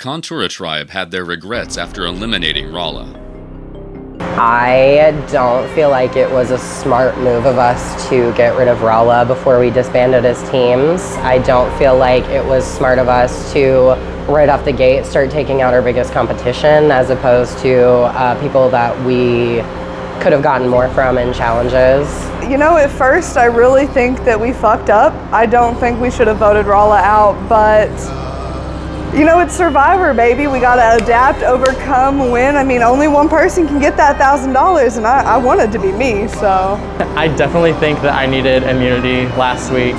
Contura tribe had their regrets after eliminating Rala. I don't feel like it was a smart move of us to get rid of Rala before we disbanded as teams. I don't feel like it was smart of us to, right off the gate, start taking out our biggest competition as opposed to people that we could have gotten more from in challenges. You know, at first I really think that we fucked up. I don't think we should have voted Rala out, but you know, it's Survivor, baby. We gotta adapt, overcome, win. I mean, only one person can get that $1,000, and I wanted to be me, so. I definitely think that I needed immunity last week.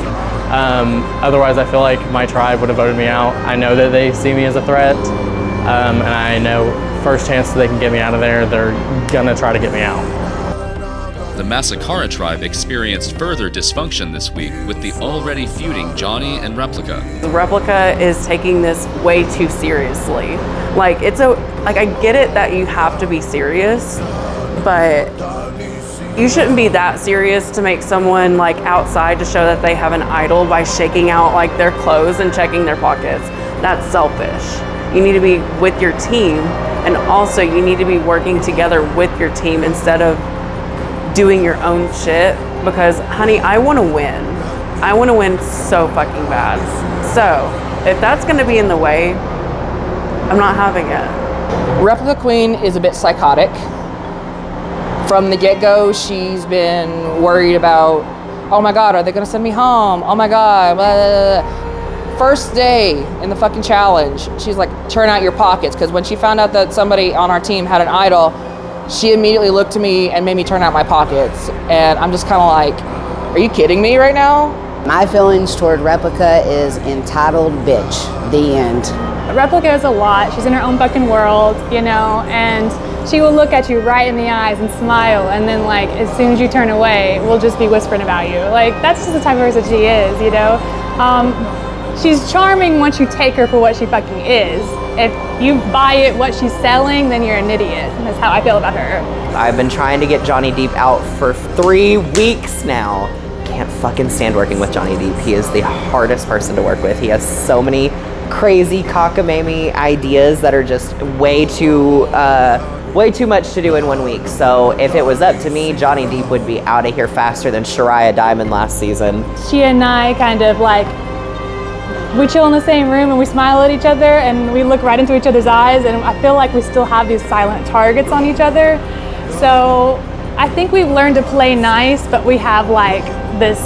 Otherwise, I feel like my tribe would have voted me out. I know that they see me as a threat, and I know first chance that they can get me out of there, they're gonna try to get me out. The Massacra tribe experienced further dysfunction this week with the already feuding Johnny and Replica. The Replica is taking this way too seriously. Like, I get it that you have to be serious, but you shouldn't be that serious to make someone like outside to show that they have an idol by shaking out like their clothes and checking their pockets. That's selfish. You need to be with your team, and also you need to be working together with your team instead of doing your own shit, because honey, I want to win. I want to win so fucking bad. So if that's going to be in the way, I'm not having it. Replica Queen is a bit psychotic. From the get-go, she's been worried about, oh my God, are they going to send me home? Oh my God, blah, blah, blah. First day in the fucking challenge, she's like, turn out your pockets, because when she found out that somebody on our team had an idol, she immediately looked to me and made me turn out my pockets. And I'm just kind of like, are you kidding me right now? My feelings toward Replica is entitled bitch. The end. Replica is a lot. She's in her own fucking world, you know, and she will look at you right in the eyes and smile, and then like as soon as you turn away, we'll just be whispering about you. Like, that's just the type of person she is, you know. She's charming once you take her for what she fucking is. If you buy it what she's selling, then you're an idiot. That's how I feel about her. I've been trying to get Johnny Deep out for 3 weeks now. Can't fucking stand working with Johnny Deep. He is the hardest person to work with. He has so many crazy cockamamie ideas that are just way too much to do in 1 week. So if it was up to me, Johnny Deep would be out of here faster than Shariah Diamond last season. She and I kind of like, we chill in the same room and we smile at each other and we look right into each other's eyes, and I feel like we still have these silent targets on each other. So I think we've learned to play nice, but we have like this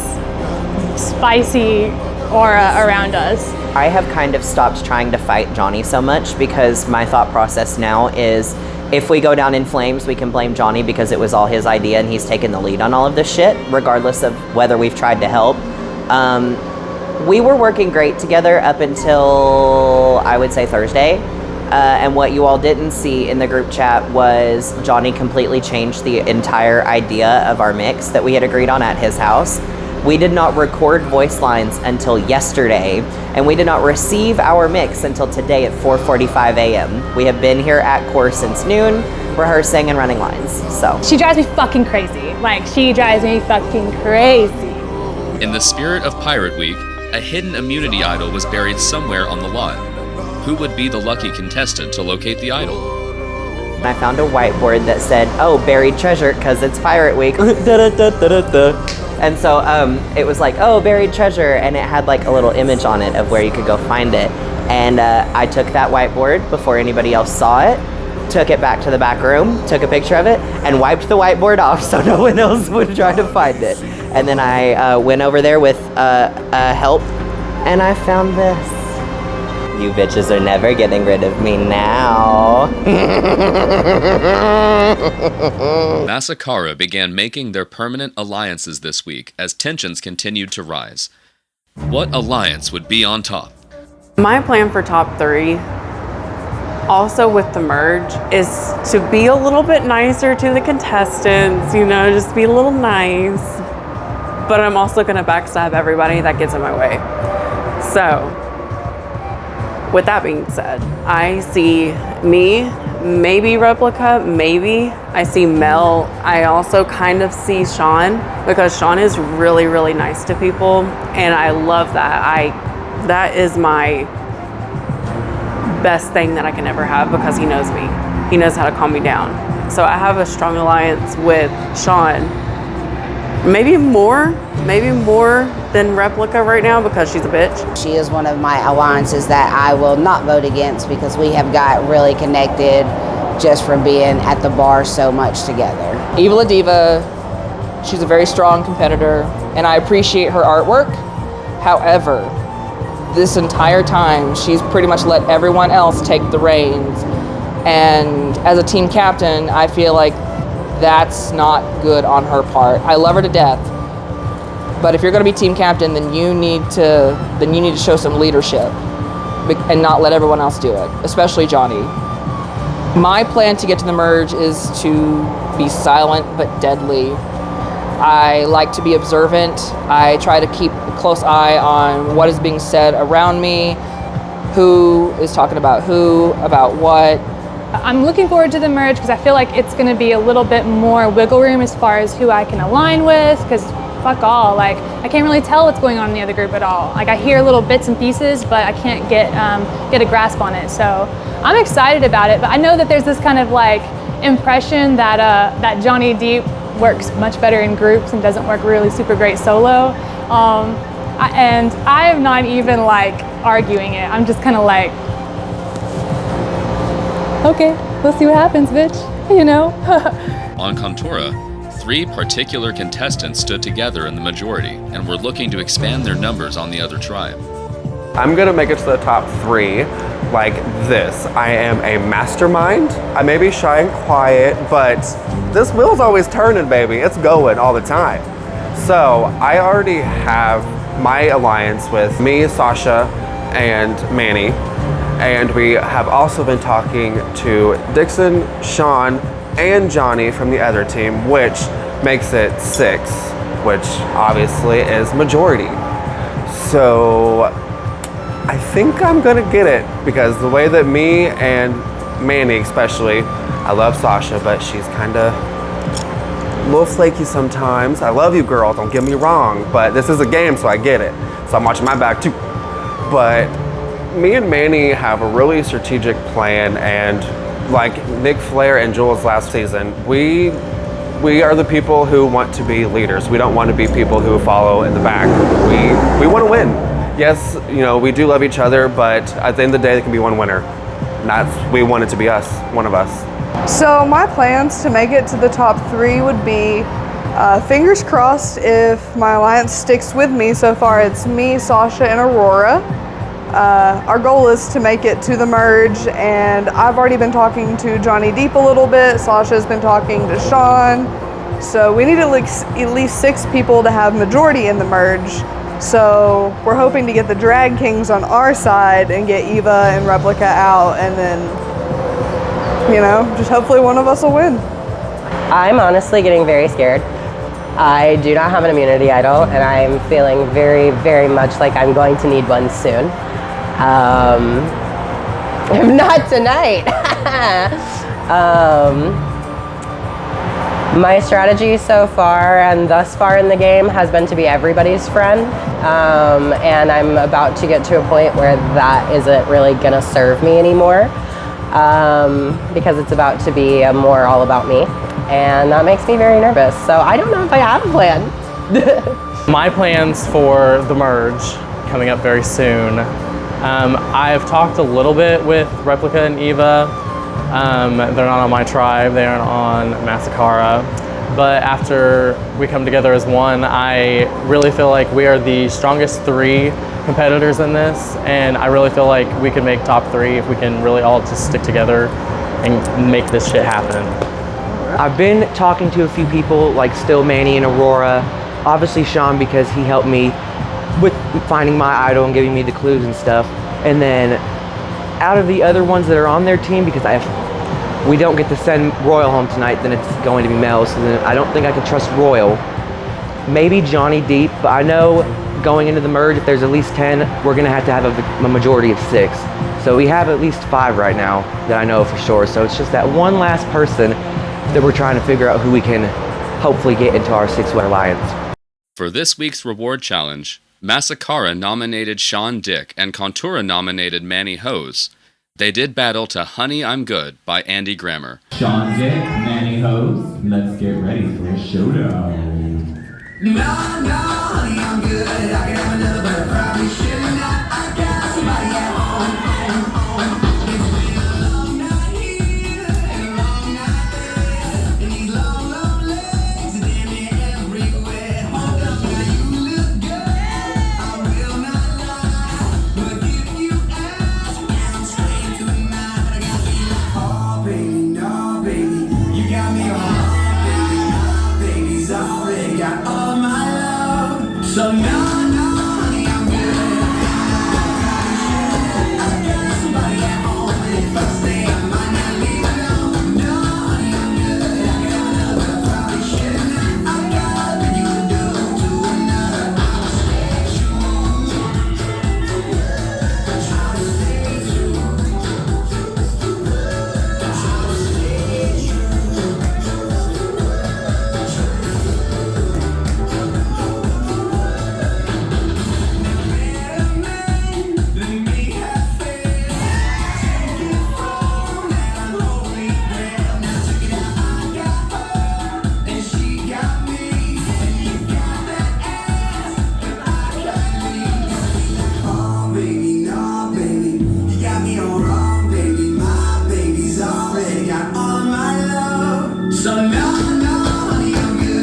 spicy aura around us. I have kind of stopped trying to fight Johnny so much, because my thought process now is, if we go down in flames, we can blame Johnny because it was all his idea and he's taken the lead on all of this shit, regardless of whether we've tried to help. We were working great together up until, I would say, Thursday. And what you all didn't see in the group chat was Johnny completely changed the entire idea of our mix that we had agreed on at his house. We did not record voice lines until yesterday, and we did not receive our mix until today at 4:45 a.m. We have been here at core since noon, rehearsing and running lines, so. She drives me fucking crazy. Like, she drives me fucking crazy. In the spirit of Pirate Week, a hidden immunity idol was buried somewhere on the lot. Who would be the lucky contestant to locate the idol? I found a whiteboard that said, oh, buried treasure, because it's Pirate Week. And so it was like, oh, buried treasure, and it had like a little image on it of where you could go find it. And I took that whiteboard before anybody else saw it, took it back to the back room, took a picture of it, and wiped the whiteboard off so no one else would try to find it. And then I went over there with help, and I found this. You bitches are never getting rid of me now. Massacra began making their permanent alliances this week as tensions continued to rise. What alliance would be on top? My plan for top 3, also with the merge, is to be a little bit nicer to the contestants, you know, just be a little nice. But I'm also gonna backstab everybody that gets in my way. So, with that being said, I see me, maybe Replica, maybe. I see Mel. I also kind of see Sean, because Sean is really, really nice to people, and I love that. That is my best thing that I can ever have because he knows me. He knows how to calm me down. So I have a strong alliance with Sean. Maybe more than Replica right now because she's a bitch. She is one of my alliances that I will not vote against because we have got really connected just from being at the bar so much together. Eva La Diva, she's a very strong competitor, and I appreciate her artwork. However, this entire time, she's pretty much let everyone else take the reins. And as a team captain, I feel like that's not good on her part. I love her to death, but if you're going to be team captain, then you need to show some leadership and not let everyone else do it, especially Johnny. My plan to get to the merge is to be silent but deadly. I like to be observant. I try to keep a close eye on what is being said around me, who is talking about who, about what. I'm looking forward to the merge because I feel like it's going to be a little bit more wiggle room as far as who I can align with, because fuck all, like I can't really tell what's going on in the other group at all. Like I hear little bits and pieces, but I can't get a grasp on it. So I'm excited about it, but I know that there's this kind of like impression that that Johnny Deep works much better in groups and doesn't work really super great solo. And I'm not even like arguing it. I'm just kind of like, okay, let's see what happens, bitch, you know? On Contura, 3 particular contestants stood together in the majority and were looking to expand their numbers on the other tribe. I'm gonna make it to the top 3 like this. I am a mastermind. I may be shy and quiet, but this wheel's always turning, baby. It's going all the time. So I already have my alliance with me, Sasha, and Manny. And we have also been talking to Dixon, Sean, and Johnny from the other team, which makes it 6, which obviously is majority. So I think I'm gonna get it because the way that me and Manny especially, I love Sasha, but she's kinda a little flaky sometimes. I love you, girl, don't get me wrong, but this is a game, so I get it. So I'm watching my back too. But me and Manny have a really strategic plan, and like Nick Flair and Jules last season, we are the people who want to be leaders. We don't want to be people who follow in the back. We want to win. Yes, you know, we do love each other, but at the end of the day, there can be one winner. And that's, we want it to be us, one of us. So my plans to make it to the top 3 would be, fingers crossed if my alliance sticks with me. So far it's me, Sasha, and Aurora. Our goal is to make it to the merge, and I've already been talking to Johnny Deep a little bit. Sasha's been talking to Sean. So we need at least 6 people to have majority in the merge. So we're hoping to get the Drag Kings on our side and get Eva and Replica out, and then, you know, just hopefully one of us will win. I'm honestly getting very scared. I do not have an immunity idol, and I'm feeling very, very much like I'm going to need one soon. If not tonight. My strategy so far and thus far in the game has been to be everybody's friend, and I'm about to get to a point where that isn't really gonna serve me anymore, because it's about to be more all about me, and that makes me very nervous. So I don't know if I have a plan. My plans for the merge coming up very soon. I've talked a little bit with Replica and Eva. They're not on my tribe, they aren't on Massacra. But after we come together as one, I really feel like we are the strongest 3 competitors in this, and I really feel like we can make top 3 if we can really all just stick together and make this shit happen. I've been talking to a few people, like still Manny and Aurora. Obviously Sean, because he helped me with finding my idol and giving me the clues and stuff. And then out of the other ones that are on their team, because we don't get to send Royal home tonight, then it's going to be Mel, so then I don't think I can trust Royal. Maybe Johnny Deep, but I know going into the merge, if there's at least 10, we're gonna have to have a majority of 6. So we have at least 5 right now that I know for sure. So it's just that one last person that we're trying to figure out who we can hopefully get into our 6-way alliance. For this week's reward challenge, Massacra nominated Sean Dick and Contura nominated Manny Hose. They did battle to Honey, I'm Good by Andy Grammer. Sean Dick, Manny Hose, let's get ready for a showdown. No, honey, I'm good. I can have another, but I probably should not. I got somebody at home. It's been a long night here and a long night there. And these long, long legs are damn near everywhere. Hold up, now you look good. I will not lie. But if you ask, I'm straight tonight. I got me like, oh, baby, no, baby. You got me on. Baby's already got all my love. So no, honey, I'm good. I got somebody at home, and if I stay, I might not leave alone. No, honey, I'm good. I got another, but I probably shouldn't. I got nothing you can do to another. I'll stay true. I'll stay true. I'll stay true. So no, honey, I'm good.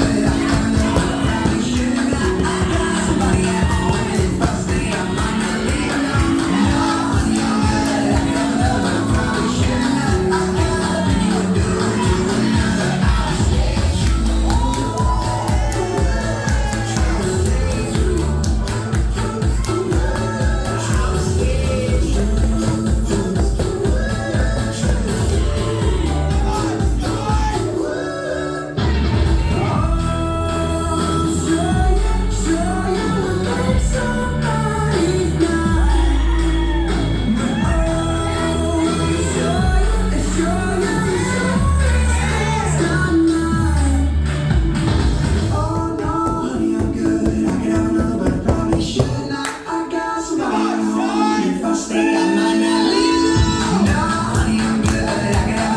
I got another, but I probably shouldn't. I got somebody at home, and if I stay, I might not leave alone. No, honey, I'm good. I got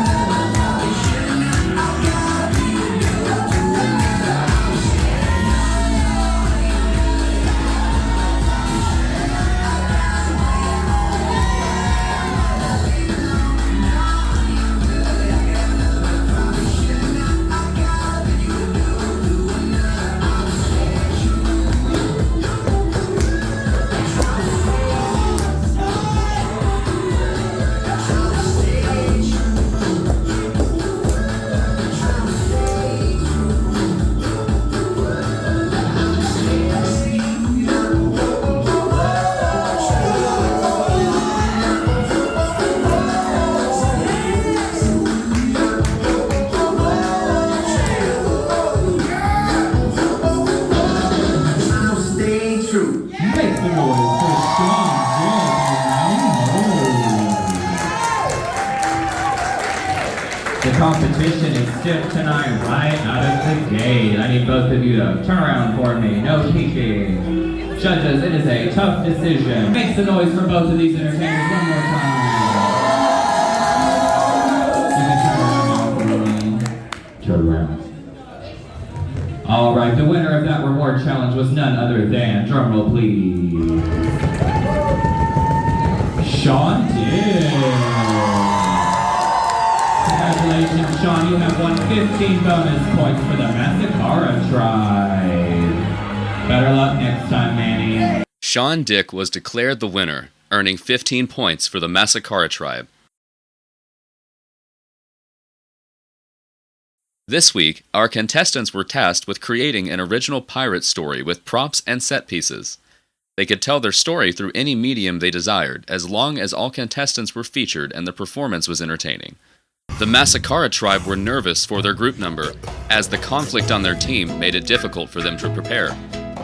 another, but I probably shouldn't. I got nothing you would do to another. I'll stay true. I'll stay true. I'll stay true. Make the noise for Sean Dick. The competition is stiff tonight, right out of the gate. I need both of you to turn around for me. No peeking. Judges, it is a tough decision. Make the noise for both of these entertainers one more time. You can turn around now for me. Turn around. All right, the winner of that reward challenge was none other than, drumroll please, Sean Dick. Congratulations, Sean, you have won 15 bonus points for the Massacre tribe. Better luck next time, Manny. Sean Dick was declared the winner, earning 15 points for the Massacre tribe. This week, our contestants were tasked with creating an original pirate story with props and set pieces. They could tell their story through any medium they desired, as long as all contestants were featured and the performance was entertaining. The Massacre tribe were nervous for their group number, as the conflict on their team made it difficult for them to prepare.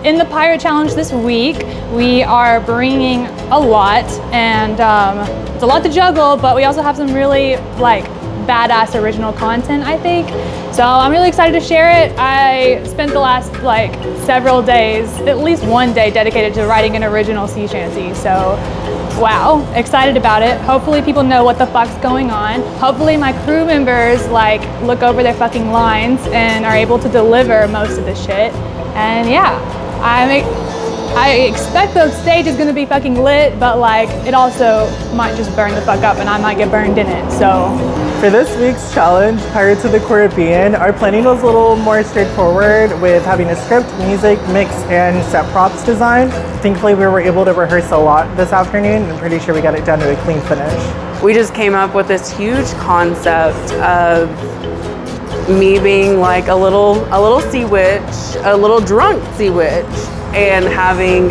In the Pirate Challenge this week, we are bringing a lot, and it's a lot to juggle, but we also have some really badass original content, I think. So I'm really excited to share it. I spent the last several days, at least one day dedicated to writing an original sea shanty. So wow, excited about it. Hopefully people know what the fuck's going on. Hopefully my crew members like look over their fucking lines and are able to deliver most of the shit. And yeah, I expect the stage is gonna be fucking lit, but like it also might just burn the fuck up and I might get burned in it, so. For this week's challenge, Pirates of the Caribbean, our planning was a little more straightforward with having a script, music, mix, and set props design. Thankfully, we were able to rehearse a lot this afternoon and I'm pretty sure we got it down to a clean finish. We just came up with this huge concept of me being like a little sea witch, a little drunk sea witch, and having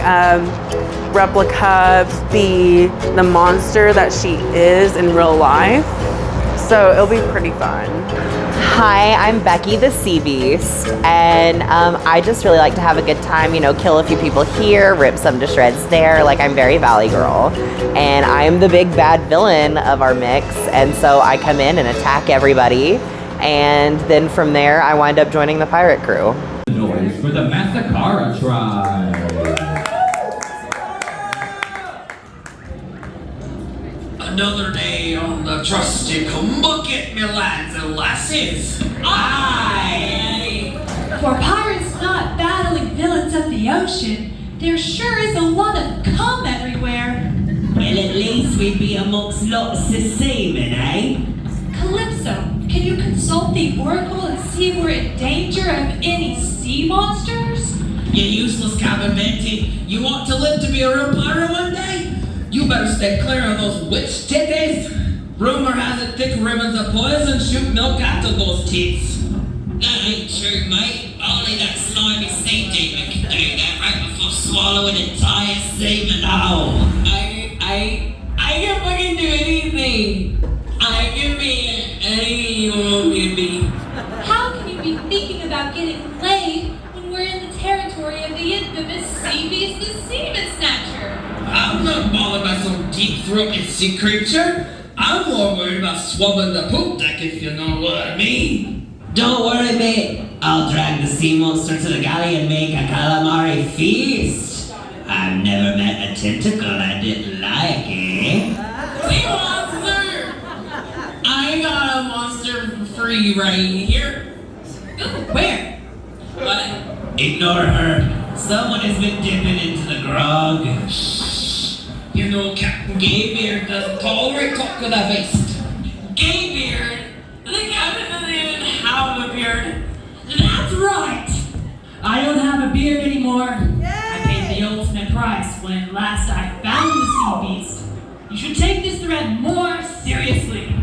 Replica be the monster that she is in real life. So it'll be pretty fun. Hi, I'm Becky the Sea Beast, and I just really like to have a good time, you know, kill a few people here, rip some to shreds there. Like, I'm very Valley Girl, and I'm the big bad villain of our mix, and so I come in and attack everybody, and then from there I wind up joining the pirate crew. Noise for the Massacra tribe. Another day on the trusty bucket, me lads and lasses. Aye! For pirates not battling villains of the ocean, there sure is a lot of cum everywhere. Well, at least we'd be amongst lots of seamen, eh? Calypso, can you consult the oracle and see if we're in danger of any sea monsters? You useless cabin Betty. You want to live to be a real pirate one day? You better stay clear of those witch titties. Rumor has it thick ribbons of poison shoot milk out of those tits. That ain't true, mate. Only that slimy sea demon can do that right before swallowing entire seaman whole. I can fucking do anything. I can be anything you want me to be. How can you be thinking about getting laid when we're in the territory of the infamous Sea Beast the Seaman Snatcher? I'm not bothered by some deep-throated sea creature. I'm more worried about swabbing the poop deck, if you know what I mean. Don't worry, mate. I'll drag the sea monster to the galley and make a calamari feast. I've never met a tentacle I didn't like, eh? Sea monster! I got a monster for free right here. Ooh, where? What? Ignore her. Someone has been dipping into the grog. Shh. You know Captain Gaybeard doesn't tolerate talk with a beast. Gaybeard? The captain doesn't even have a beard. That's right! I don't have a beard anymore. I paid the ultimate price when last I found the sea beast. You should take this threat more seriously.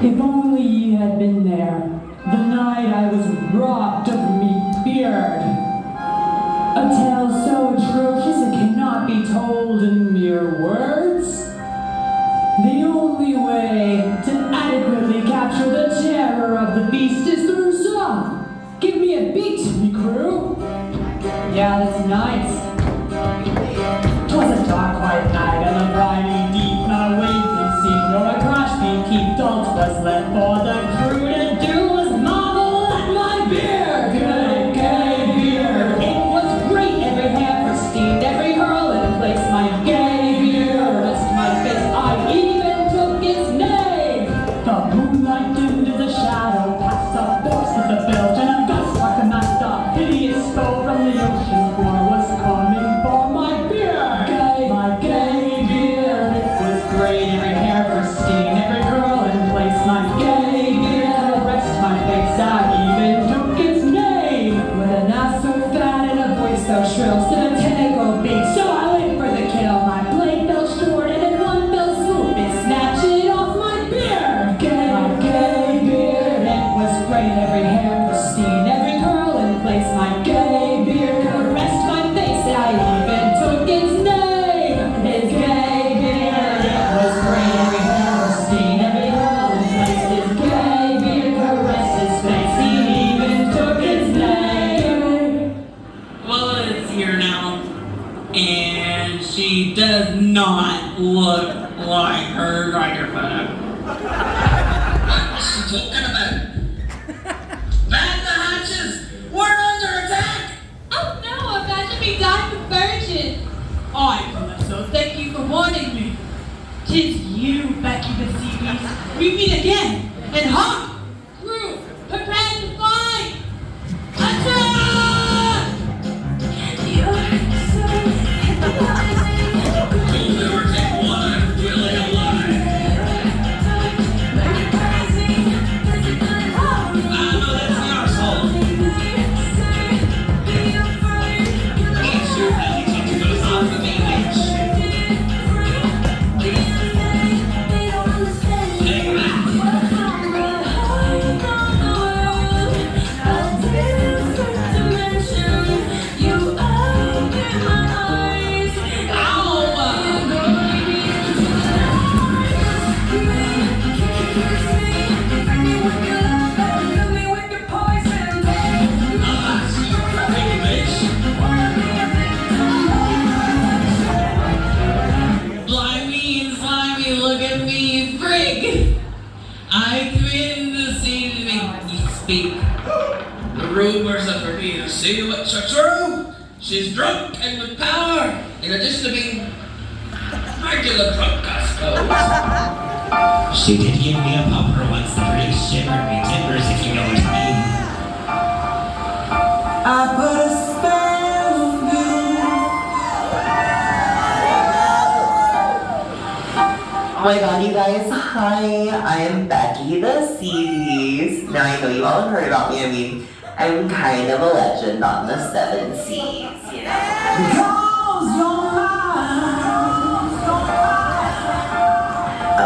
If only ye had been there, the night I was robbed of me beard. A tale so atrocious it cannot be told in mere words. The only way to adequately capture the terror of the beast is through song. Give me a beat, me crew. Yeah, that's nice. 'Twas a dark white night and a briny deep, not a wave we seen, nor a crash being keep. All 'twas left for the crew to do was marvel at my beard. Good, gay beard. It was great, every hair pristine, every curl in place. My gay beard, rest my face, I even took its name. The moonlight dimmed as a shadow past the force of the bilge, and a gust like a master, hideous foe from the ocean floor was coming for my beard. Gay, my gay beard, it was great, every hair pristine, every curl in place. My gay beard, rest my face, I even took its name. With an ass so fat and a voice so shrill, still a tentacle beat, so I went for the kill. My blade fell short and in one fell swoop it snatched it off my beard. Gay, my gay beard, it was great, every hair pristine, every curl in place. My gay beard caressed my face, I even took its name. His gay beard, it was great, every hair pristine, every curl in place. His gay beard caressed his face, he even took its name. Well, it's here now. And she does not look like her microphone. What's she talking about? Man the hatches! We're under attack! Oh no, imagine me dying of virgin. Alright, Calypso, thank you for warning me. We meet again, and ha! Crew, prepare to fight! Attack! You'll never take one, will it alive? I know that's the arsehole. It's your belly to goes off the main bitch. Take that. Blimey and slimy, look at me, frig! I created the scene to make you speak. The rumors of her being a silhouette are true. She's drunk and with power, in addition to being regular drunk, I suppose. She did give me a pupper once that really shivered me timbers, if you know what I mean. I put a spell on you. Oh my god, you guys, hi, I am Becky the Seas. Now I know you all have heard about me, I mean, I'm kind of a legend on the 7 seas, you know.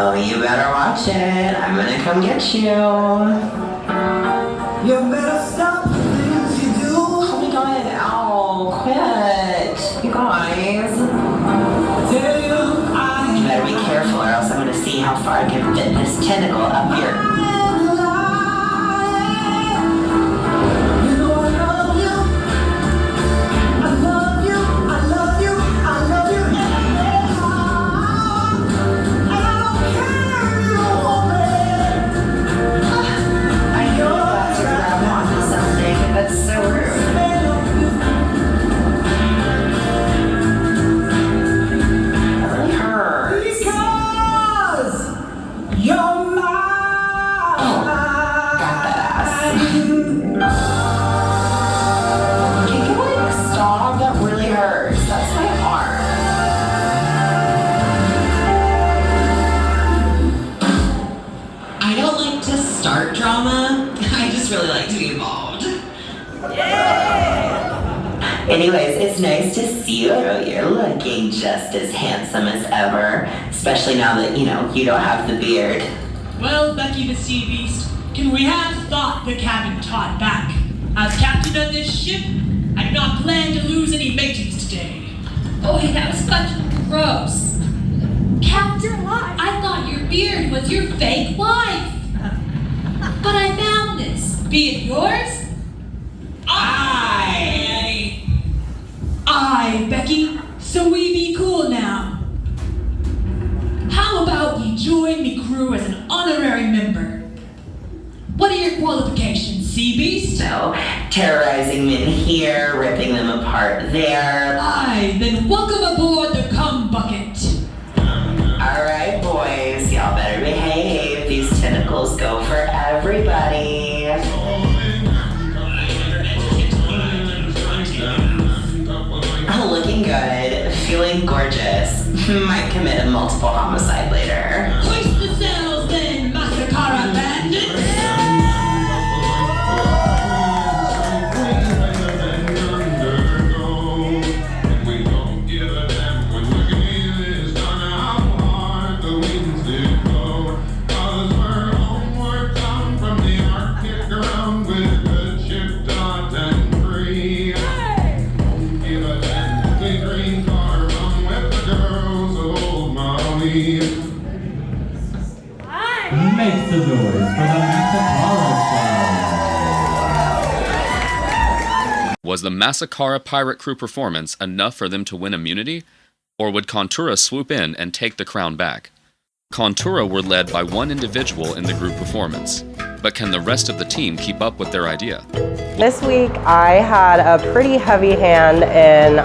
Oh, you better watch it, I'm gonna come get you. You better stop the things you do. Oh my god, ow, quit, you guys. You better be careful or else I'm gonna see how far I can fit this tentacle up here. That's so rude. That really hurts. Because you're mine. Oh, got that ass. Can you like stop? That really hurts. That's my arm. I don't like to start drama. I just really like to be involved. Anyways, it's nice to see you. You're looking just as handsome as ever, especially now that, you know, you don't have the beard. Well, Becky the Sea Beast, can we have thought the cabin taught back? As captain of this ship, I do not plan to lose any mateys today. Boy, that was fucking gross. Captain, I thought your beard was your fake wife. But I found this. Be it yours? Aye, Becky, so we be cool now. How about you join me crew as an honorary member? What are your qualifications, Sea Beast? So, terrorizing men here, ripping them apart there. Aye, then welcome aboard the cum bucket. Alright, boys, y'all better behave. These tentacles go for everybody. Looking good, feeling gorgeous. Might commit a multiple homicide later. Hoist the sails then, Masakara bandits! Make some noise for the Massacara Club. Was the Massacara pirate crew performance enough for them to win immunity? Or would Contura swoop in and take the crown back? Contura were led by one individual in the group performance, but can the rest of the team keep up with their idea? This week I had a pretty heavy hand in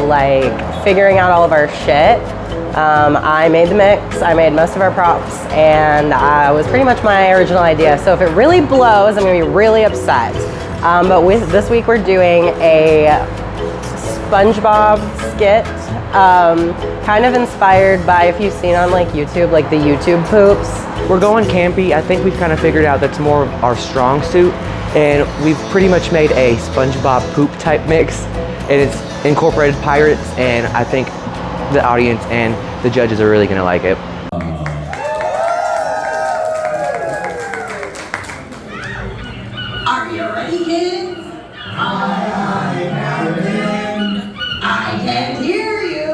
like figuring out all of our shit. I made the mix, I made most of our props, and it was pretty much my original idea. So if it really blows, I'm gonna be really upset. But this week we're doing a SpongeBob skit, kind of inspired by, if you've seen on like YouTube, like the YouTube poops. We're going campy. I think we've kind of figured out that's more of our strong suit, and we've pretty much made a SpongeBob poop type mix, and it's incorporated pirates, and I think the audience and the judges are really gonna like it. Are you ready, kids? Aye, Captain. I can hear you.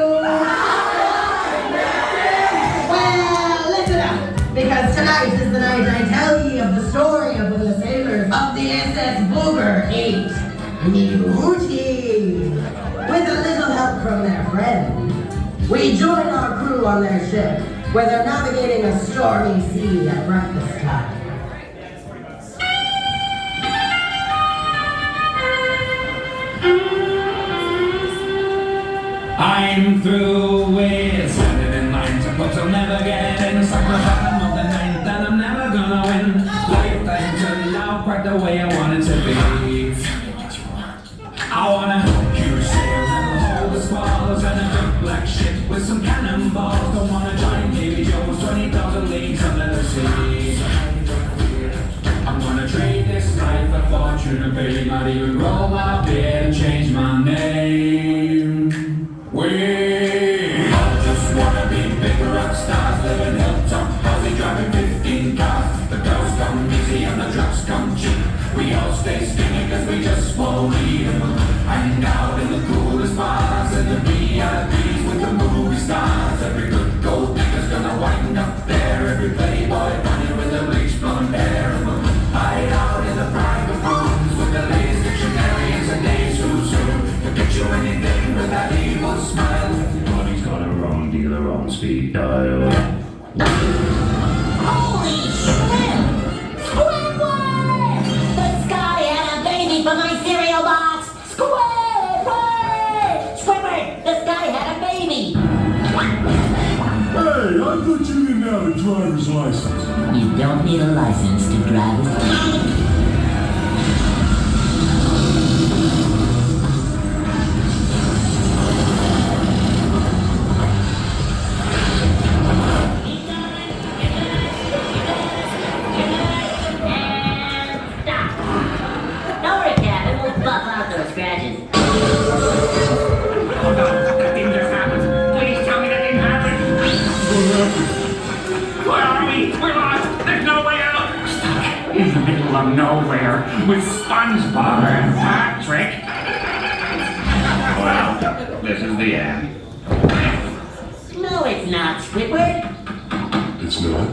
Well, listen up, because tonight is the night I tell ye of the story of when the sailors of the SS Booger ate Mewtwo. With a little help from their friend, we join our crew on their ship, where they're navigating a stormy sea at breakfast time. I'm through with standing in line to folks I'll never get in. Stuck the bottom of the ninth and I'm never gonna win. Life doesn't turn out quite the way I want it to be. I wanna help you sail and hold the squalls and a big black ship with some cannonballs. Don't wanna join Davy Jones 20,000 leagues under the sea. I'm gonna trade this life for fortune and fame. Not even roll my beard and change my name. We all just wanna be big rock stars, living hilltop, Aussie driving 15 cars. The girls come easy and the drugs come cheap. We all stay skinny cause we just won't eat them. Hang out in the coolest bars and the VIPs with the movie stars. Every good gold digger's gonna wind up there. Every playboy bunny with the bleach blonde hair. Hide out in the private rooms with the latest dictionary and today's who's who. To get you anything with that evil smile. Everybody's got a wrong dealer on speed dial. Holy shrimp! Squidward! The sky had a baby for my cereal box! Squidward! Squidward! The sky had a baby! Hey, I thought you didn't have a driver's license. You don't need a license to drive a Of nowhere with SpongeBob and Patrick. Well, this is the end. No, it's not, Squidward. It's not?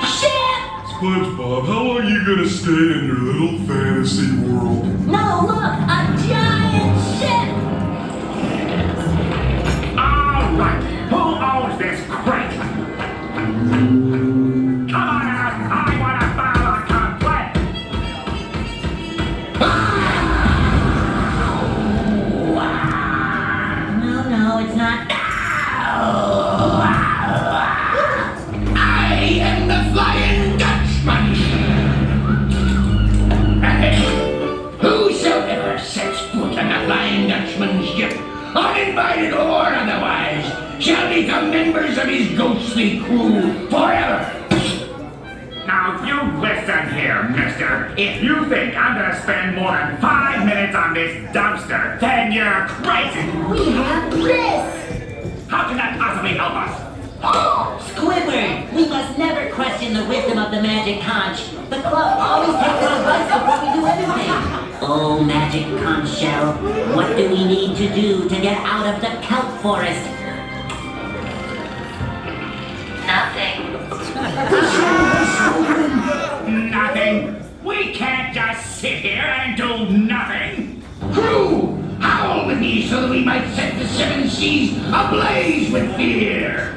Shit! SpongeBob, how long are you gonna stay in your little fantasy world? No, look! A giant ship! Alright, who owns this crate? Come on out, I wanna file a complaint! No, it's not. I am the Flying Dutchman! Hey, whosoever sets foot on the Flying Dutchman's ship, uninvited or otherwise, shall become members of his ghostly crew forever! Now you listen here, mister. If you think I'm gonna spend more than 5 minutes on this dumpster, then you're crazy! We have this! How can that possibly help us? Oh, Squidward! We must never question the wisdom of the magic conch. The club always takes our advice before we do anything. Oh, magic conch shell, what do we need to do to get out of the kelp forest? Nothing. Nothing? We can't just sit here and do nothing! Crew! Howl with me so that we might set the 7 seas ablaze with fear!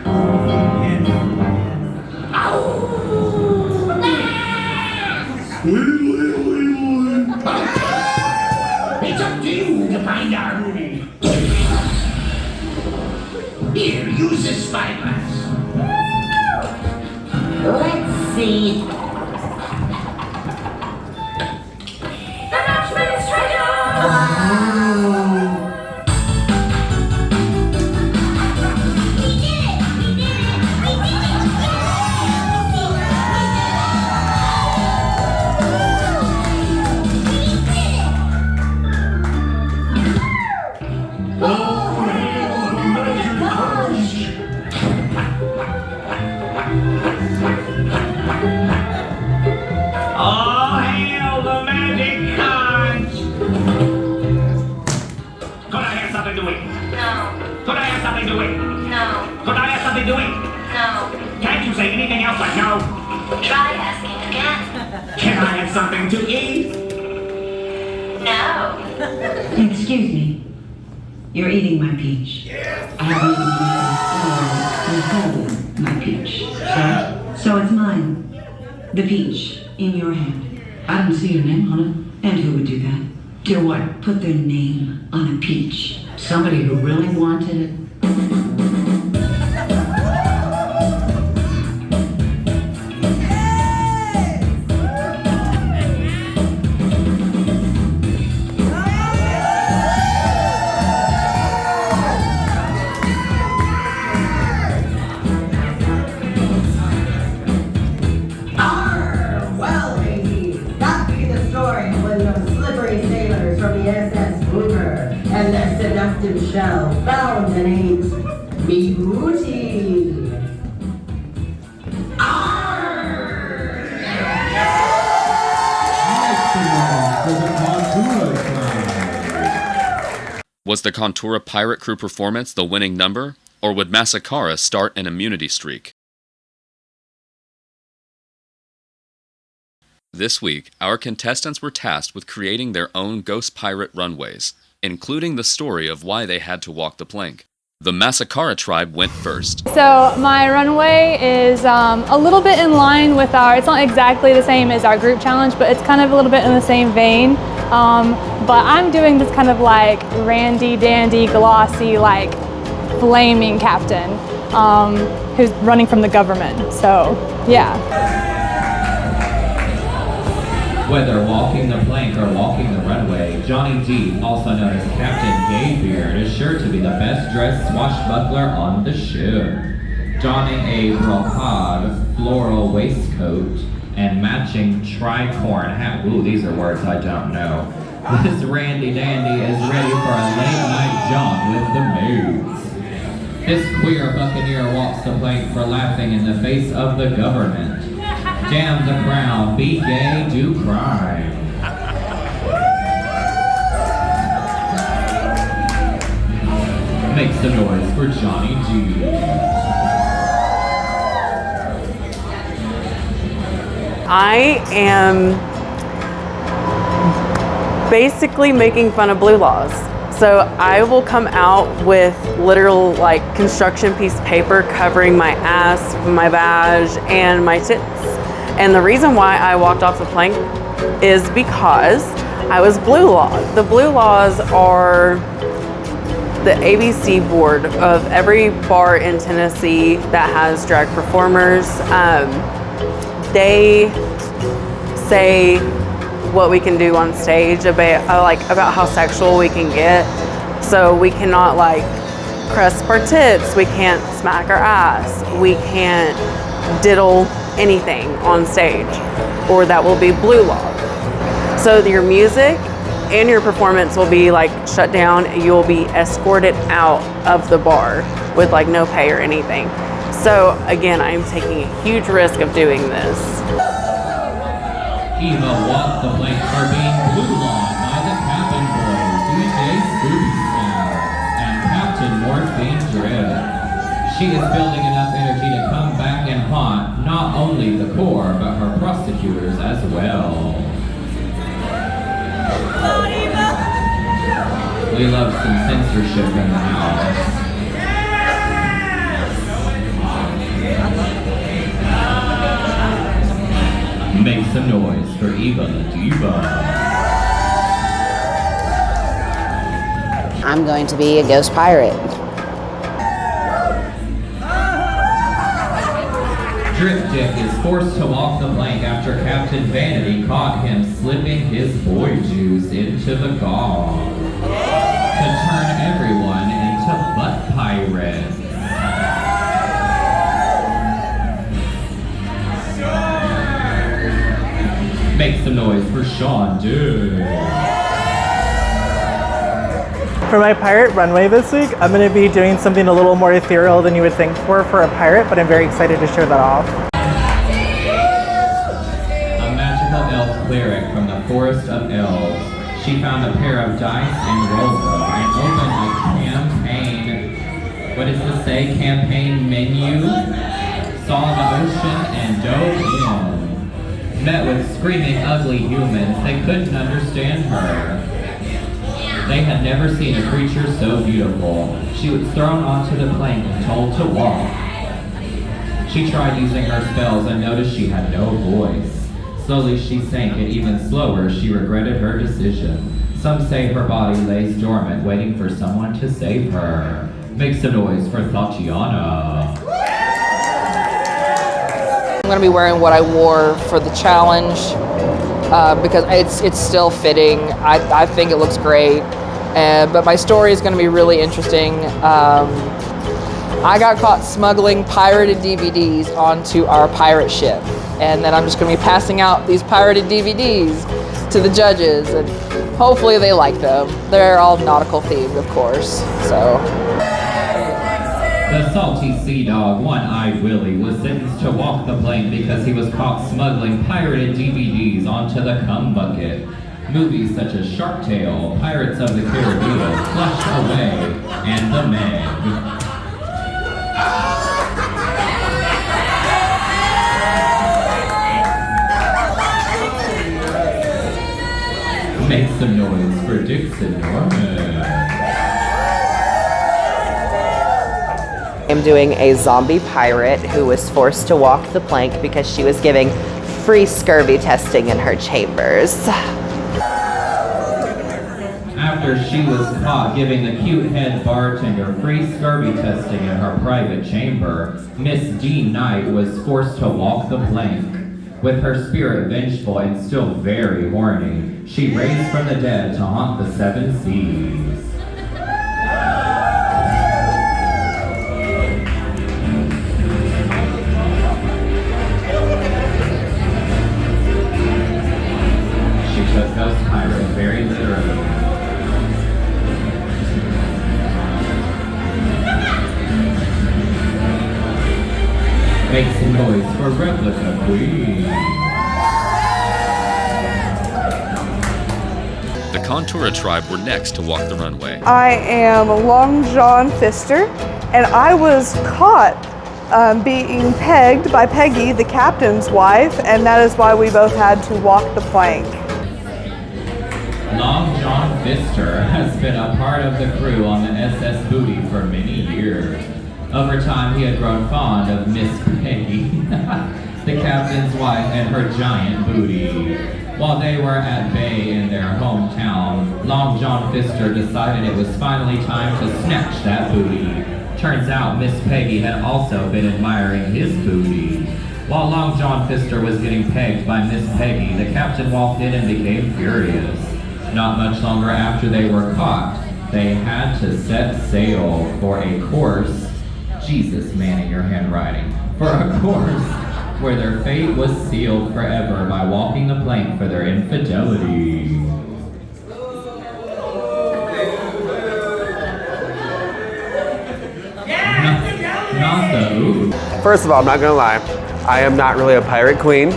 It's up to you to find our room. something to eat? No. Excuse me. You're eating my peach. I haven't eaten it before. You hold my peach. So it's mine. The peach in your hand. I didn't see your name on it. And who would do that? Do what? Put their name on a peach. Somebody who really wanted it. And their seductive shell found and ate me booty. Was the Contura pirate crew performance the winning number, or would Massacra start an immunity streak? This week, our contestants were tasked with creating their own ghost pirate runways, including the story of why they had to walk the plank. The Massacra tribe went first. So my runway is a little bit in line with it's not exactly the same as our group challenge, but it's kind of a little bit in the same vein. But I'm doing this kind of like randy dandy, glossy, like flaming captain who's running from the government. So yeah. Whether walking the plank or walking the runway, Johnny D, also known as Captain Gaybeard, is sure to be the best dressed swashbuckler on the ship. Donning a brocade floral waistcoat and matching tricorn hat. Ooh, these are words I don't know. This randy dandy is ready for a late night jaunt with the maids. This queer buccaneer walks the plank for laughing in the face of the government. Damn the crown, be gay, do crime. Make some noise for Johnny D. I am basically making fun of blue laws. So I will come out with literal like construction piece of paper covering my ass, my vag, and my tits. And the reason why I walked off the plank is because I was blue lawed. The blue laws are the ABC board of every bar in Tennessee that has drag performers. They say what we can do on stage about how sexual we can get. So we cannot like crisp our tits, we can't smack our ass, we can't diddle anything on stage, or that will be blue law. So your music and your performance will be like shut down. You'll be escorted out of the bar with like no pay or anything. So again, I'm taking a huge risk of doing this. Eva walked the plank for being blue lawed by the cabin boys, DJ Scooby Snow and Captain Morphine Drip. She is building enough energy to come back and haunt not only the core, but her prosecutors as well. We love some censorship in the house. Make some noise for Eva the Diva. I'm going to be a ghost pirate. Drip Dick is forced to walk the plank after Captain Vanity caught him slipping his boy juice into the gong to turn everyone into butt pirates. Make some noise for Sean Dude. For my pirate runway this week, I'm going to be doing something a little more ethereal than you would think for a pirate, but I'm very excited to show that off. A magical elf cleric from the Forest of Elves. She found a pair of dice and rolled them and opened a campaign, what does this say, campaign menu, saw the ocean and dove in. Met with screaming, ugly humans, they couldn't understand her. They had never seen a creature so beautiful. She was thrown onto the plank and told to walk. She tried using her spells and noticed she had no voice. Slowly she sank, and even slower she regretted her decision. Some say her body lays dormant, waiting for someone to save her. Make some noise for Tatiana. I'm gonna be wearing what I wore for the challenge because it's still fitting. I think it looks great, but my story is gonna be really interesting. I got caught smuggling pirated DVDs onto our pirate ship, and then I'm just gonna be passing out these pirated DVDs to the judges, and hopefully they like them. They're all nautical themed, of course, so. The salty sea dog, One-Eyed Willie, was sentenced to walk the plank because he was caught smuggling pirated DVDs onto the cum bucket. Movies such as Shark Tale, Pirates of the Caribbean, Flushed Away, and The Meg. Make some noise for Dixon Norman. I'm doing a zombie pirate who was forced to walk the plank because she was giving free scurvy testing in her chambers. After she was caught giving the cute head bartender free scurvy testing in her private chamber, Miss Dean Knight was forced to walk the plank. With her spirit vengeful and still very horny, she raised from the dead to haunt the 7 seas. She took Ghost Pirate very literally. Make some noise for Replica Queen. The Contoura tribe were next to walk the runway. I am Long John Pfister, and I was caught being pegged by Peggy, the captain's wife, and that is why we both had to walk the plank. Long John Pfister has been a part of the crew on the SS Booty for many years. Over time, he had grown fond of Miss Peggy, the captain's wife, and her giant booty. While they were at bay in their hometown, Long John Pfister decided it was finally time to snatch that booty. Turns out Miss Peggy had also been admiring his booty. While Long John Pfister was getting pegged by Miss Peggy, the captain walked in and became furious. Not much longer after they were caught, they had to set sail for a course. Jesus, man, in your handwriting. For a course where their fate was sealed forever by walking the plank for their infidelity. Not the ooh. First of all, I'm not gonna lie, I am not really a pirate queen,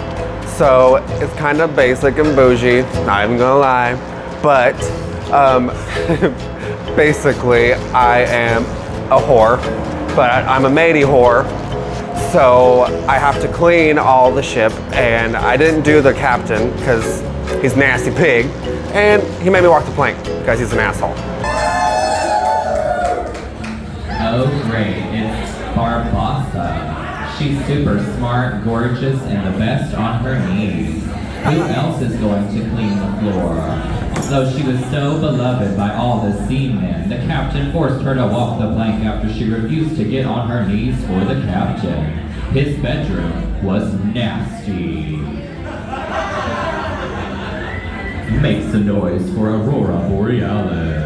so it's kind of basic and bougie, not even gonna lie, but basically I am a whore, but I'm a matey whore, so I have to clean all the ship, and I didn't do the captain because he's a nasty pig, and he made me walk the plank because he's an asshole. Oh great, it's Barbossa. She's super smart, gorgeous, and the best on her knees. Who else is going to clean the floor? Though she was so beloved by all the seamen, the captain forced her to walk the plank after she refused to get on her knees for the captain. His bedroom was nasty. Make some noise for Aurora Borealis.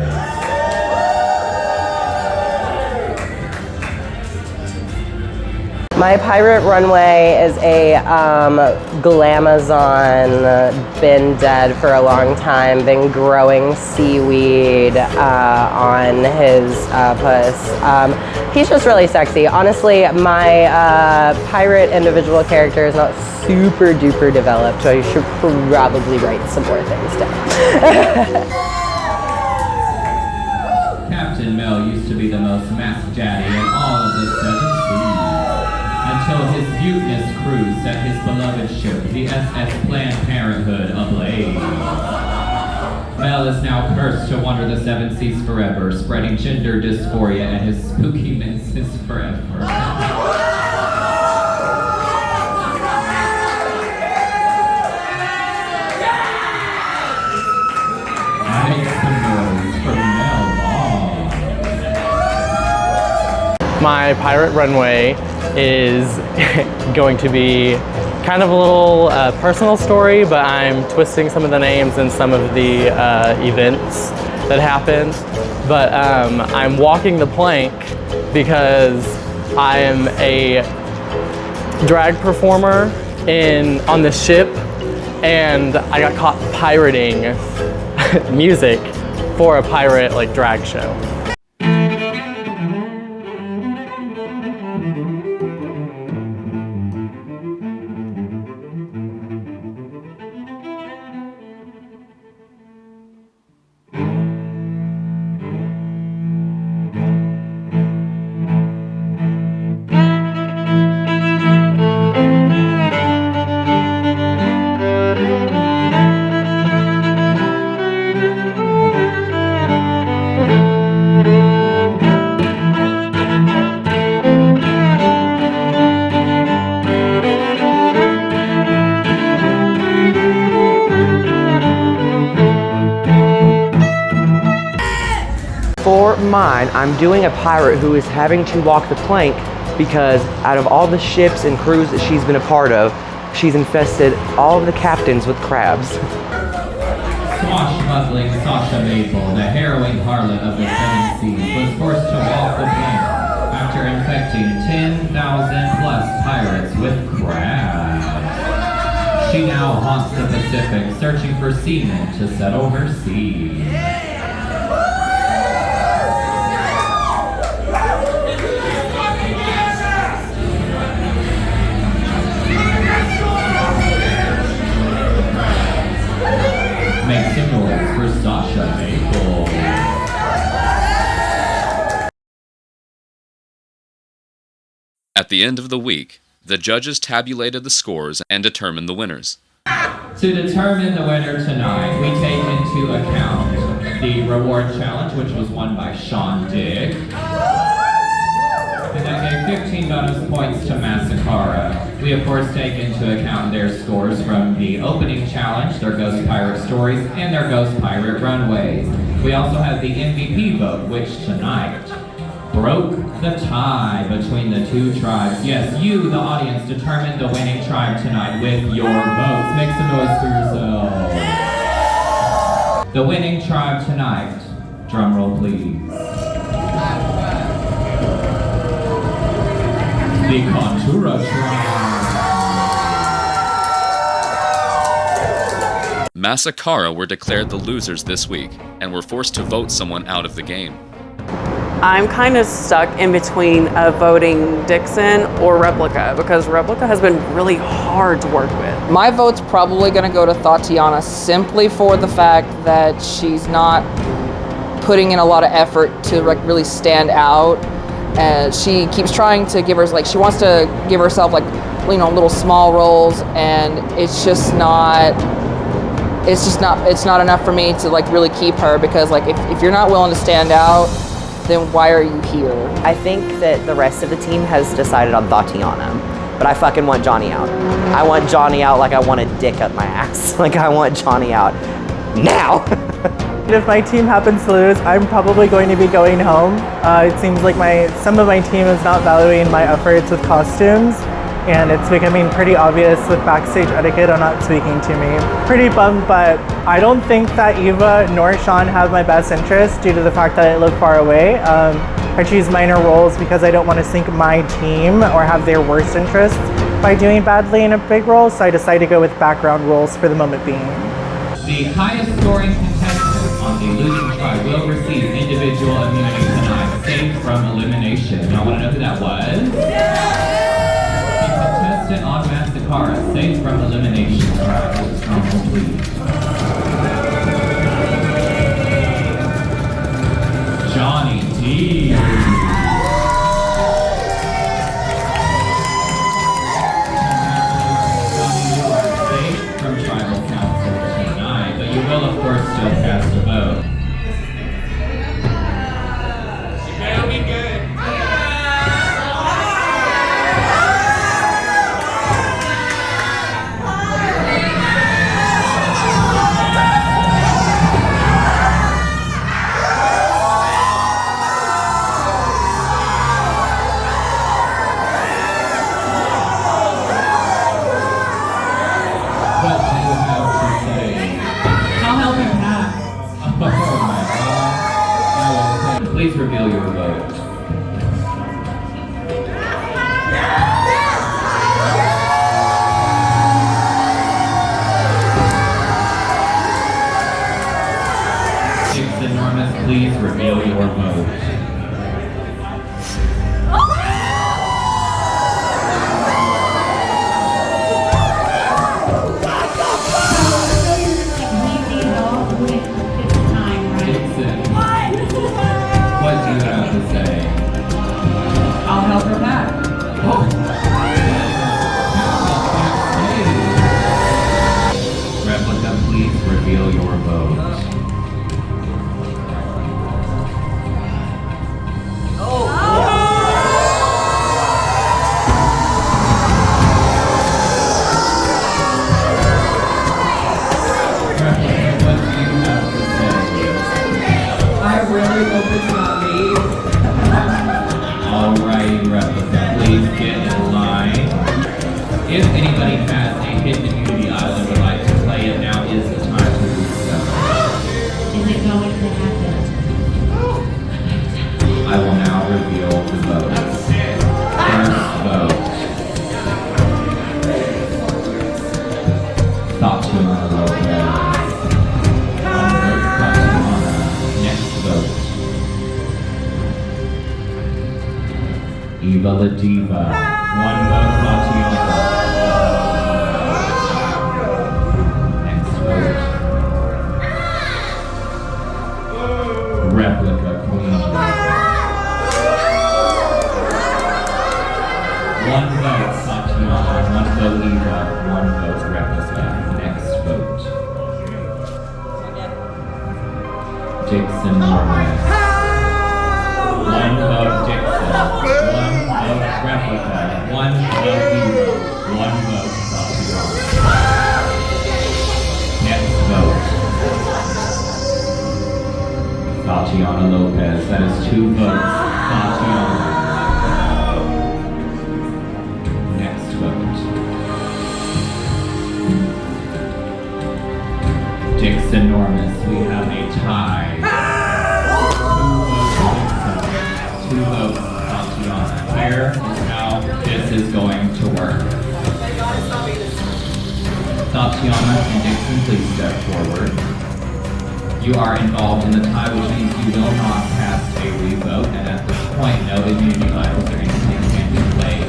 My pirate runway is a glamazon, been dead for a long time, been growing seaweed on his puss. He's just really sexy. Honestly, my pirate individual character is not super duper developed, so I should probably write some more things down. Captain Mel used to be the most masked daddy in all of the 7 seas. until his mutinous crew set his beloved ship, the SS Planned Parenthood, ablaze. Mel is now cursed to wander the seven seas forever, spreading gender dysphoria and his spooky menses forever. My pirate runway is going to be kind of a little personal story, but I'm twisting some of the names and some of the events that happened. But I'm walking the plank because I am a drag performer on the ship, and I got caught pirating music for a pirate drag show. For mine, I'm doing a pirate who is having to walk the plank because out of all the ships and crews that she's been a part of, she's infested all of the captains with crabs. Swashbuckling Sasha Maple, the harrowing harlot of the seven seas, was forced to walk the plank after infecting 10,000 plus pirates with crabs. She now haunts the Pacific, searching for seamen to settle her seas. Make some noise for Sasha Maple. At the end of the week, the judges tabulated the scores and determined the winners. To determine the winner tonight, we take into account the reward challenge, which was won by Sean Dick. And that gave 15 bonus points to Massacra. We of course take into account their scores from the opening challenge, their Ghost Pirate Stories, and their Ghost Pirate Runways. We also have the MVP vote, which tonight broke the tie between the two tribes. Yes, you, the audience, determined the winning tribe tonight with your votes. Make some noise for yourselves. The winning tribe tonight, drum roll please. The Contura tribe. Massacra were declared the losers this week and were forced to vote someone out of the game. I'm kind of stuck in between voting Dixon or Replica because Replica has been really hard to work with. My vote's probably going to go to Tatiana simply for the fact that she's not putting in a lot of effort to really stand out. And she keeps trying to give her, she wants to give herself little small roles, and it's not enough for me to really keep her because if you're not willing to stand out, then why are you here? I think that the rest of the team has decided on Tatiana, but I fucking want Johnny out. I want Johnny out like I want a dick up my ass. I want Johnny out now. If my team happens to lose, I'm probably going to be going home. It seems like some of my team is not valuing my efforts with costumes, and it's becoming pretty obvious with backstage etiquette on not speaking to me. Pretty bummed, but I don't think that Eva nor Sean have my best interest due to the fact that I live far away. I choose minor roles because I don't want to sink my team or have their worst interests by doing badly in a big role, so I decided to go with background roles for the moment being. The highest scoring contestant on the losing tribe will receive individual immunity tonight, saved from elimination. Y'all want to know who that was? The contestant on Massacra, saved from elimination. Please. Johnny D. please reveal your vote. It's enormous, please reveal your vote. What do you have to say? I'll help her back. Replica, please reveal your vote. I really hope it's not me. Alrighty, Replica, please get in line. If anybody has a hidden immunity item and would like to play it, now is the time to do so. Is it going to happen? I will now reveal the votes. First vote. Tatiana Lopez. One vote, Tatiana. Next vote. Eva La Diva. One vote, Tatiana. Next vote. Replica Queen. One vote, Tatiana. One vote, Eva. One vote, Replica. Next vote. Dixon Morris. One vote, Dixon. One vote, Replica. One vote, Eva. One vote, Tatiana. Next vote. Tatiana Lopez. That is 2 votes. Tatiana. Next vote. Dixon Normus. We have a tie. 2 votes, Tatiana. Here is how this is going to work. Tatiana and Dixon, please step forward. You are involved in the tie, which means you will not cast a revote, and at this point, no immunity items or anything can be played.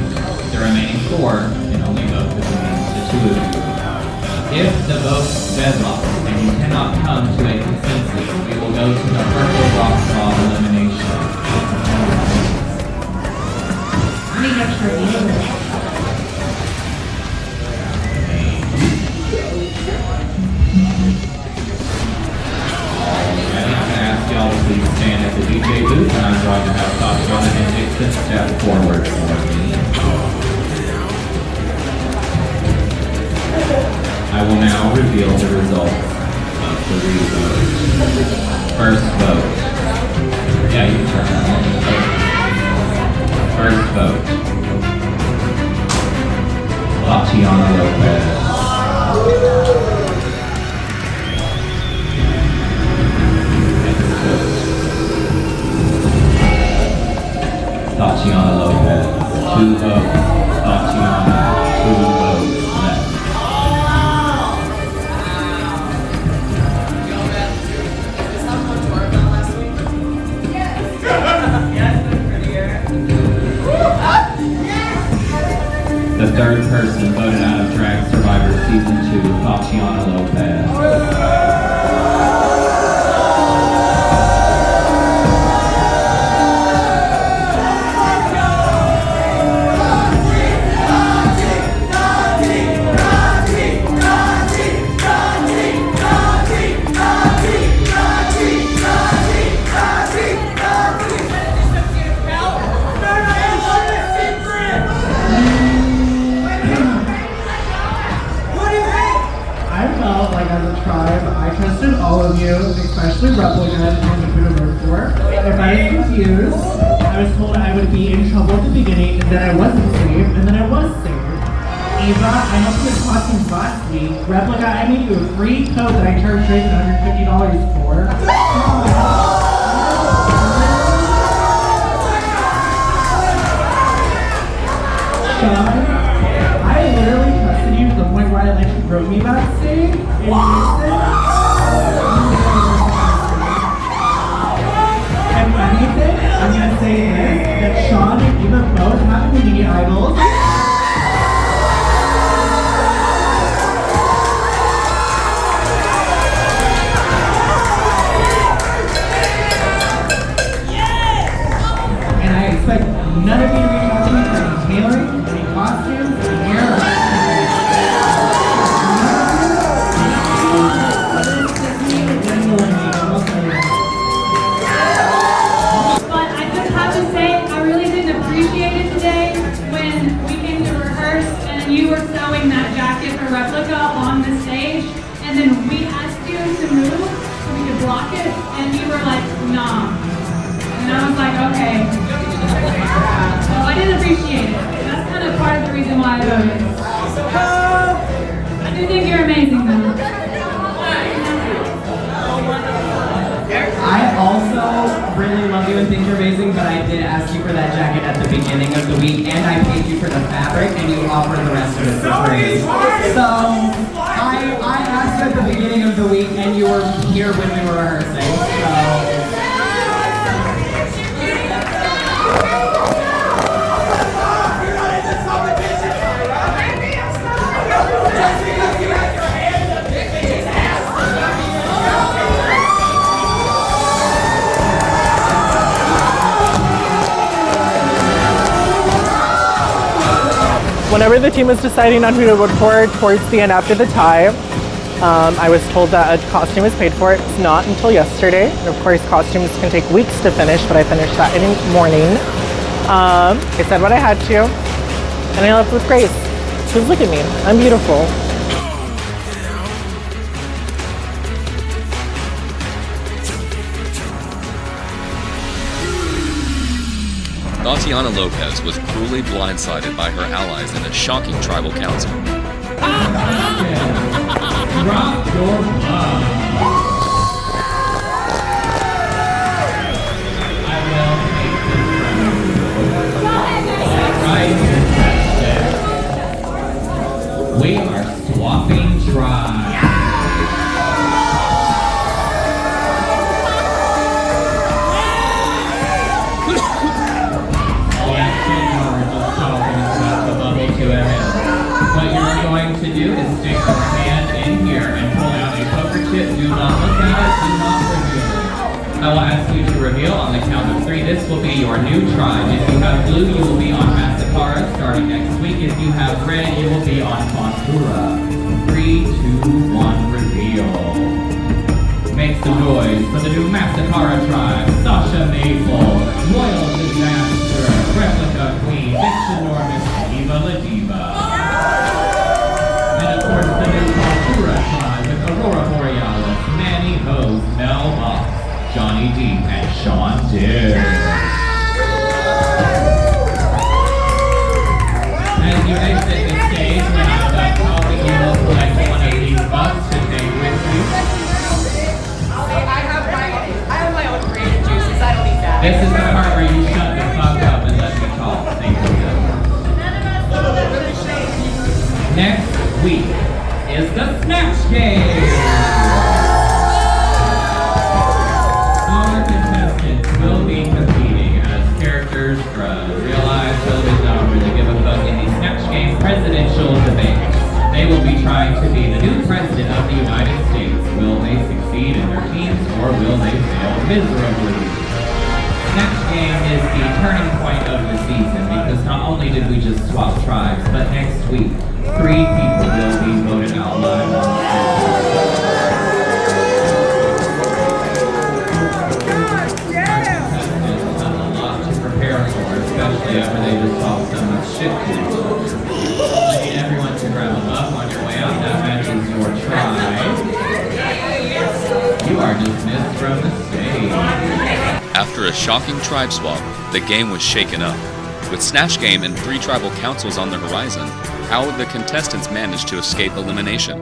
The remaining 4 can only vote between the 2 of you. If the votes deadlock and you cannot come to a consensus, we will go to the purple rock saw elimination. Any extra views? Y'all to please stand at the DJ booth, and I'm going to have Tatiana and Dixon step forward for me. I will now reveal the results of the revote. First vote. Yeah, you can turn that on. First vote. Tatiana Lopez. Tatiana Lopez, 2 votes. Tatiana, 2 votes left. The third person voted out of Drag Survivor Season 2, Tatiana Lopez. Especially Replica and the crew to work for. If I was confused, I was told I would be in trouble at the beginning, and then I wasn't safe, and then I was safe. Eva, I helped you with costumes last week. Replica, I made you a free coat that I charged Drake $150 for. wrote me backstage in unison. If anything, I'm gonna say this, that Sean and Eva both have mini idols. And I expect none of you to reach out to me for any tailoring, any costumes, any hair. But I just have to say, I really didn't appreciate it today when we came to rehearse and you were sewing that jacket for Replica on the stage, and then we asked you to move so we could block it, and you were like, nah. And I was like, okay. So I didn't appreciate it. That's kind of part of the reason why I voted. I do think you're amazing though. I also really love you and think you're amazing, but I did ask you for that jacket at the beginning of the week, and I paid you for the fabric, and you offered the rest of it for free. So, I asked you at the beginning of the week, and you were here when we were rehearsing, so... Whenever the team was deciding on who to vote for towards the end after the tie, I was told that a costume is paid for. It's not until yesterday. And of course, costumes can take weeks to finish, but I finished that in the morning. I said what I had to, and I left with grace. Because look at me, I'm beautiful. Tatiana Lopez was cruelly blindsided by her allies in a shocking tribal council. Drop your love. I will take this from you. Right, we are swapping tribes. What you're going to do is stick your hand in here and pull out a poker chip. Do not look at it, do not reveal it. I will ask you to reveal on the count of 3. This will be your new tribe. If you have blue, you will be on Massacra starting next week. If you have red, you will be on Fontura. 3, 2, 1, reveal. Make some noise for the new Massacra tribe. Sasha Maple, Royal Disaster, Replica Queen, Vixenormous, Eva La Diva. And of course the new Fontura tribe with Aurora Borealis, Manny Hose, Mel Moss, Johnny D, and Sean Dill. As you exit the stage, when I'm done talking, you will select one of these bucks to take with you. I have my own creative juices. I don't need that. This is the part where you shut the fuck up and let me talk. Thank you. Next week is the Snatch Game. Our contestants will be competing as characters from real life television. I don't really give a fuck in the Snatch Game presidential debates. They will be trying to be the new president of the United States. Will they succeed in their teams or will they fail miserably? Snatch Game is the turning point of the season because not only did we just swap tribes, but next week, 3 people will be voted out live on the stage. Contestants have a lot to prepare for, especially after they just talked so much shit to you. I need everyone to grab a buff on your way out. That matches your tribe. You are dismissed from the stage. After a shocking tribe swap, the game was shaken up. With Snatch Game and 3 tribal councils on the horizon, how would the contestants manage to escape elimination?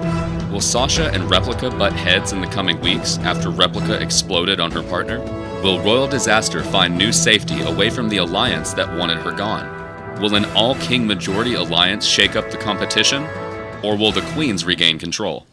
Will Sasha and Replica butt heads in the coming weeks after Replica exploded on her partner? Will Royal Disaster find new safety away from the alliance that wanted her gone? Will an all-king majority alliance shake up the competition? Or will the queens regain control?